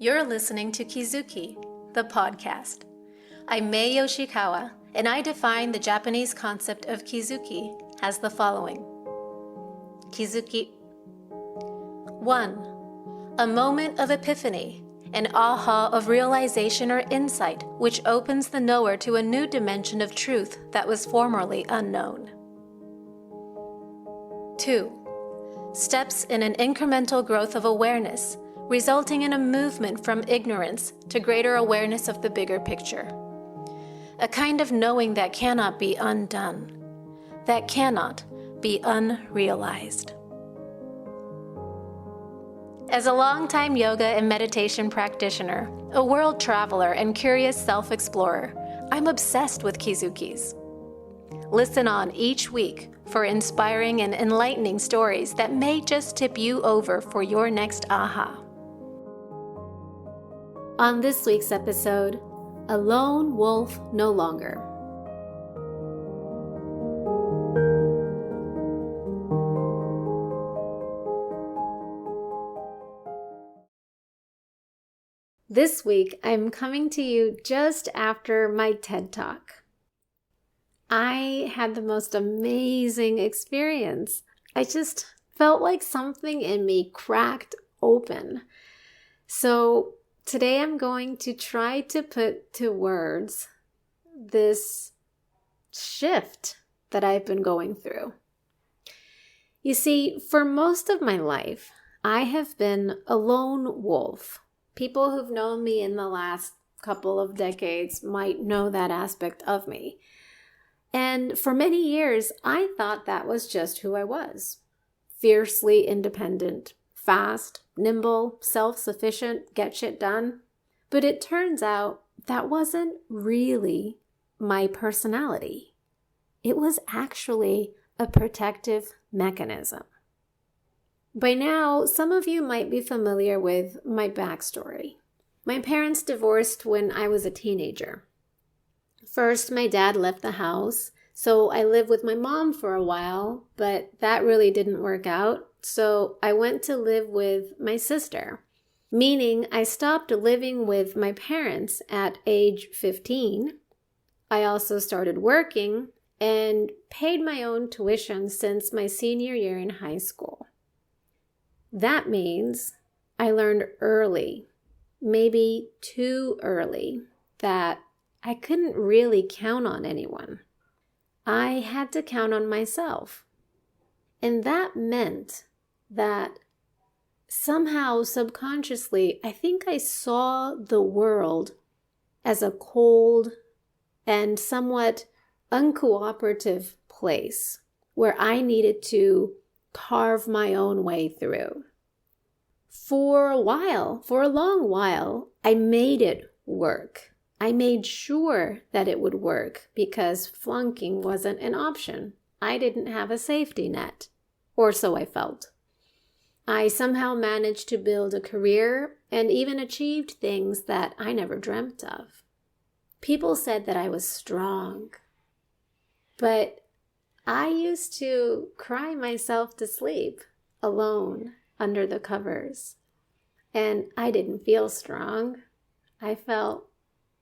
You're listening to Kizuki, the podcast. I'm Mae Yoshikawa, and I define the Japanese concept of Kizuki as the following. Kizuki. 1. A moment of epiphany, an aha of realization or insight which opens the knower to a new dimension of truth that was formerly unknown. 2. Steps in an incremental growth of awareness, resulting in a movement from ignorance to greater awareness of the bigger picture. A kind of knowing that cannot be undone, that cannot be unrealized. As a longtime yoga and meditation practitioner, a world traveler, and curious self-explorer, I'm obsessed with Kizukis. Listen on each week for inspiring and enlightening stories that may just tip you over for your next aha. On this week's episode, A Lone Wolf No Longer. This week, I'm coming to you just after my TED Talk. I had the most amazing experience. I just felt like something in me cracked open. So today I'm going to try to put to words this shift that I've been going through. You see, for most of my life, I have been a lone wolf. People who've known me in the last couple of decades might know that aspect of me. And for many years, I thought that was just who I was. Fiercely independent, fast, nimble, self-sufficient, get shit done. But it turns out that wasn't really my personality. It was actually a protective mechanism. By now, some of you might be familiar with my backstory. My parents divorced when I was a teenager. First, my dad left the house, so I lived with my mom for a while, but that really didn't work out, so I went to live with my sister, meaning I stopped living with my parents at age 15. I also started working and paid my own tuition since my senior year in high school. That means I learned early, maybe too early, that I couldn't really count on anyone. I had to count on myself. And that meant that somehow subconsciously, I think I saw the world as a cold and somewhat uncooperative place where I needed to carve my own way through. For a long while, I made it work. I made sure that it would work because flunking wasn't an option. I didn't have a safety net, or so I felt. I somehow managed to build a career and even achieved things that I never dreamt of. People said that I was strong, but I used to cry myself to sleep alone under the covers. And I didn't feel strong. I felt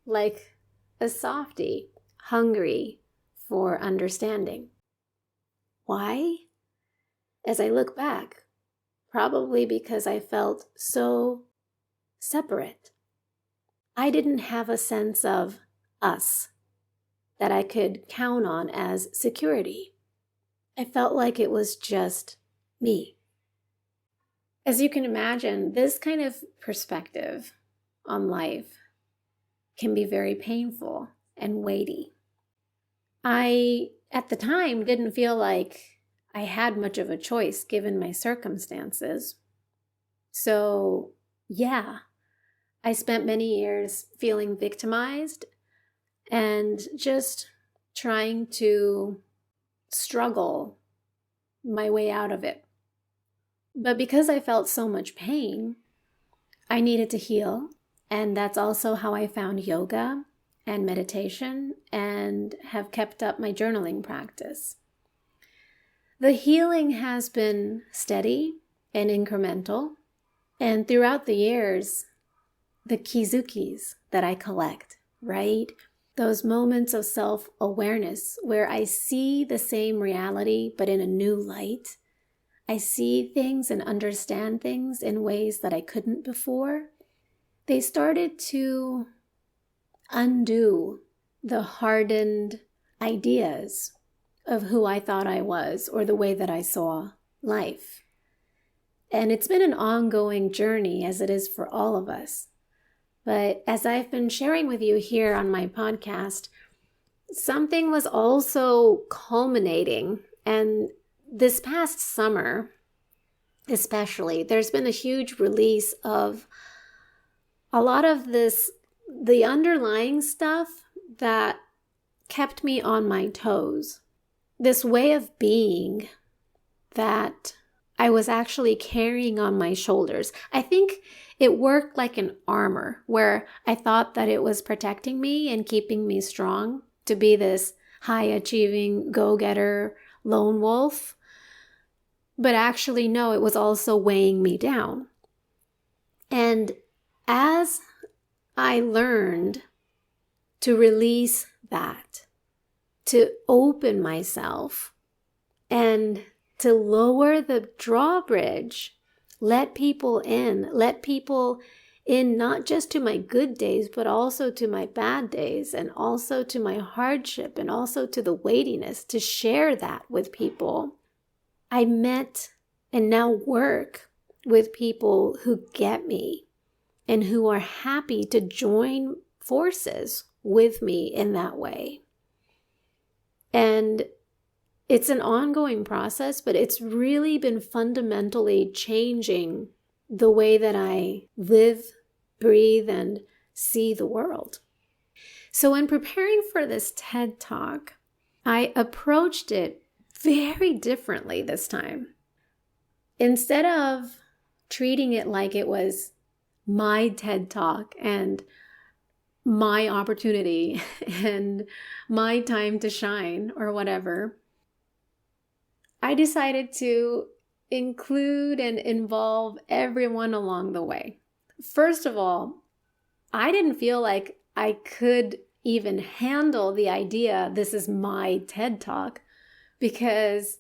like a softie, hungry for understanding. Why? As I look back, probably because I felt so separate. I didn't have a sense of us that I could count on as security. I felt like it was just me. As you can imagine, this kind of perspective on life can be very painful and weighty. I, at the time, didn't feel like I had much of a choice given my circumstances. So, yeah, I spent many years feeling victimized and just trying to struggle my way out of it. But because I felt so much pain, I needed to heal. And that's also how I found yoga and meditation and have kept up my journaling practice. The healing has been steady and incremental. And throughout the years, the Kizukis that I collect, right? Those moments of self-awareness where I see the same reality, but in a new light. I see things and understand things in ways that I couldn't before. They started to undo the hardened ideas of who I thought I was or the way that I saw life. And it's been an ongoing journey, as it is for all of us. But as I've been sharing with you here on my podcast, something was also culminating. And this past summer, especially, there's been a huge release of a lot of the underlying stuff that kept me on my toes. This way of being that I was actually carrying on my shoulders. I think it worked like an armor where I thought that it was protecting me and keeping me strong to be this high-achieving, go-getter lone wolf. But actually, no, it was also weighing me down. And as I learned to release that, to open myself, and to lower the drawbridge, let people in not just to my good days, but also to my bad days, and also to my hardship, and also to the weightiness, to share that with people. I met and now work with people who get me and who are happy to join forces with me in that way. And it's an ongoing process, but it's really been fundamentally changing the way that I live, breathe, and see the world. So in preparing for this TED Talk, I approached it very differently this time. Instead of treating it like it was my TED Talk and my opportunity and my time to shine or whatever, I decided to include and involve everyone along the way. First of all, I didn't feel like I could even handle the idea this is my TED Talk because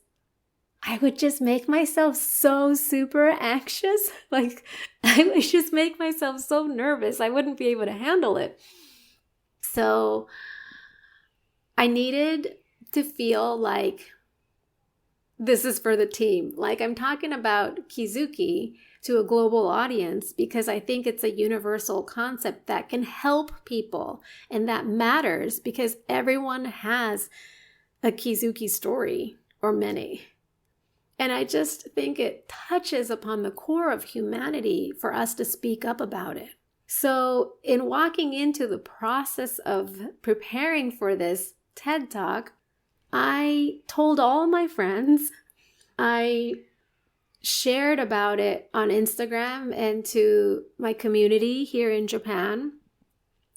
I would just make myself so super anxious. Like I would just make myself so nervous. I wouldn't be able to handle it. So I needed to feel like this is for the team. Like I'm talking about Kizuki to a global audience because I think it's a universal concept that can help people and that matters because everyone has a Kizuki story or many. And I just think it touches upon the core of humanity for us to speak up about it. So in walking into the process of preparing for this TED Talk, I told all my friends, I shared about it on Instagram and to my community here in Japan.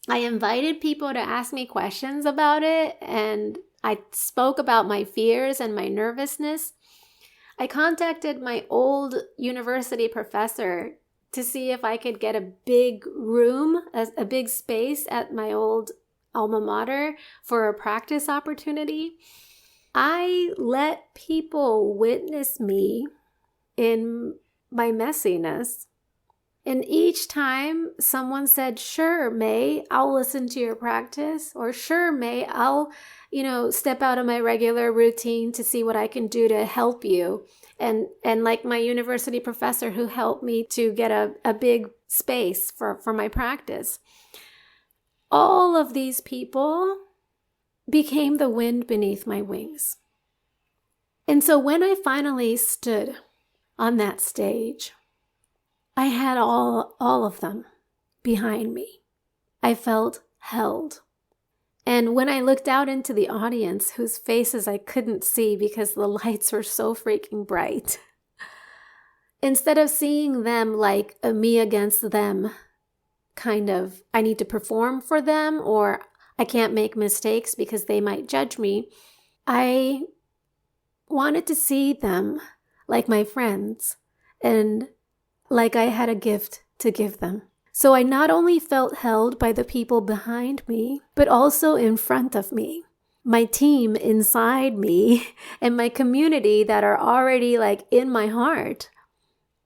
I invited people to ask me questions about it, and I spoke about my fears and my nervousness. I contacted my old university professor to see if I could get a big room, a big space at my old alma mater for a practice opportunity. I let people witness me in my messiness. And each time someone said, "Sure, Mae, I'll listen to your practice," or "Sure, Mae, I'll, step out of my regular routine to see what I can do to help you." And like my university professor who helped me to get a big space for my practice. All of these people became the wind beneath my wings. And so when I finally stood on that stage, I had all of them behind me. I felt held. And when I looked out into the audience, whose faces I couldn't see because the lights were so freaking bright, instead of seeing them like a me against them kind of, I need to perform for them or I can't make mistakes because they might judge me, I wanted to see them like my friends and like I had a gift to give them. So I not only felt held by the people behind me, but also in front of me, my team inside me, and my community that are already like in my heart.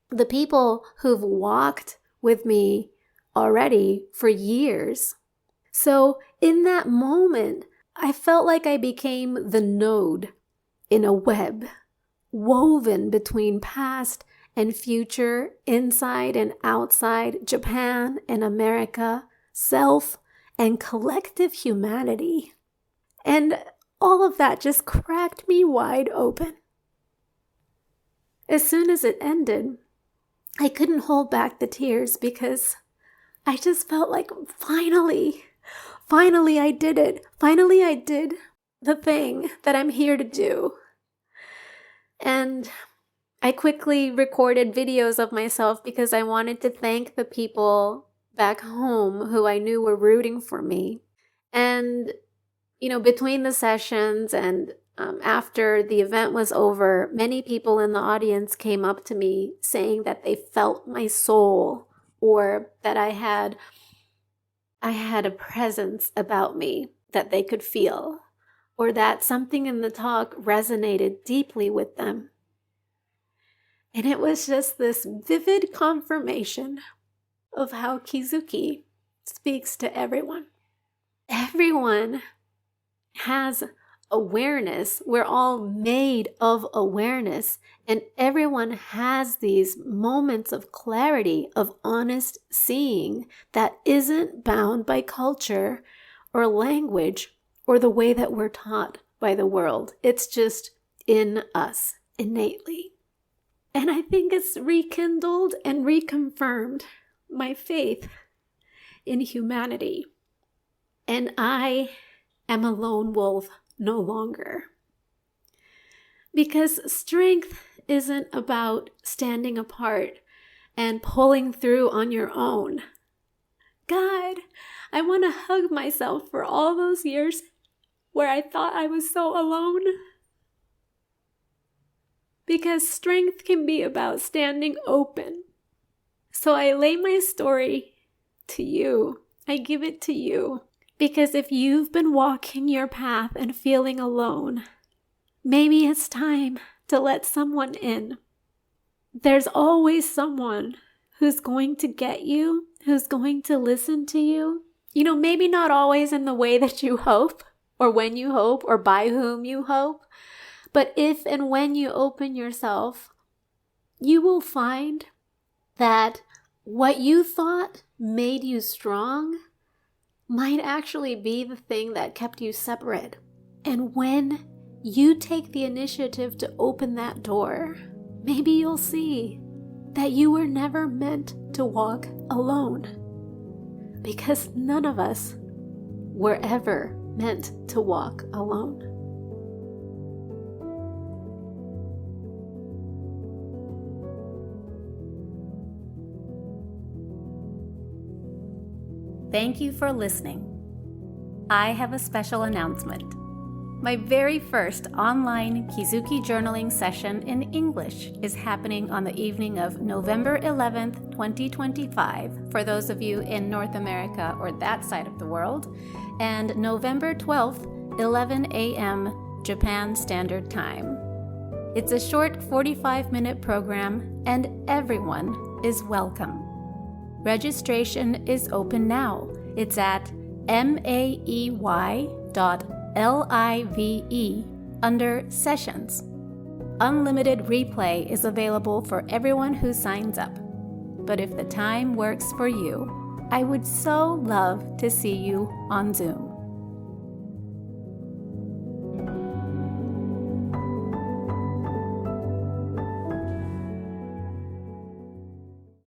The people who've walked with me already for years. So in that moment, I felt like I became the node in a web woven between past and future, inside and outside, Japan and America, self and collective humanity. And all of that just cracked me wide open. As soon as it ended, I couldn't hold back the tears because I just felt like finally I did it. Finally I did the thing that I'm here to do. And I quickly recorded videos of myself because I wanted to thank the people back home who I knew were rooting for me. And, between the sessions and after the event was over, many people in the audience came up to me saying that they felt my soul, or that I had a presence about me that they could feel, or that something in the talk resonated deeply with them. And it was just this vivid confirmation of how Kizuki speaks to everyone. Everyone has awareness. We're all made of awareness, and everyone has these moments of clarity, of honest seeing that isn't bound by culture or language or the way that we're taught by the world. It's just in us innately. And I think it's rekindled and reconfirmed my faith in humanity. And I am a lone wolf no longer. Because strength isn't about standing apart and pulling through on your own. God, I want to hug myself for all those years where I thought I was so alone. Because strength can be about standing open. So I lay my story to you. I give it to you. Because if you've been walking your path and feeling alone, maybe it's time to let someone in. There's always someone who's going to get you, who's going to listen to you. Maybe not always in the way that you hope, or when you hope, or by whom you hope. But if and when you open yourself, you will find that what you thought made you strong might actually be the thing that kept you separate. And when you take the initiative to open that door, maybe you'll see that you were never meant to walk alone. Because none of us were ever meant to walk alone. Thank you for listening. I have a special announcement. My very first online Kizuki journaling session in English is happening on the evening of November 11th, 2025, for those of you in North America or that side of the world, and November 12th, 11 a.m. Japan Standard Time. It's a short 45-minute program, and everyone is welcome. Registration is open now. It's at maey.live under Sessions. Unlimited replay is available for everyone who signs up. But if the time works for you, I would so love to see you on Zoom.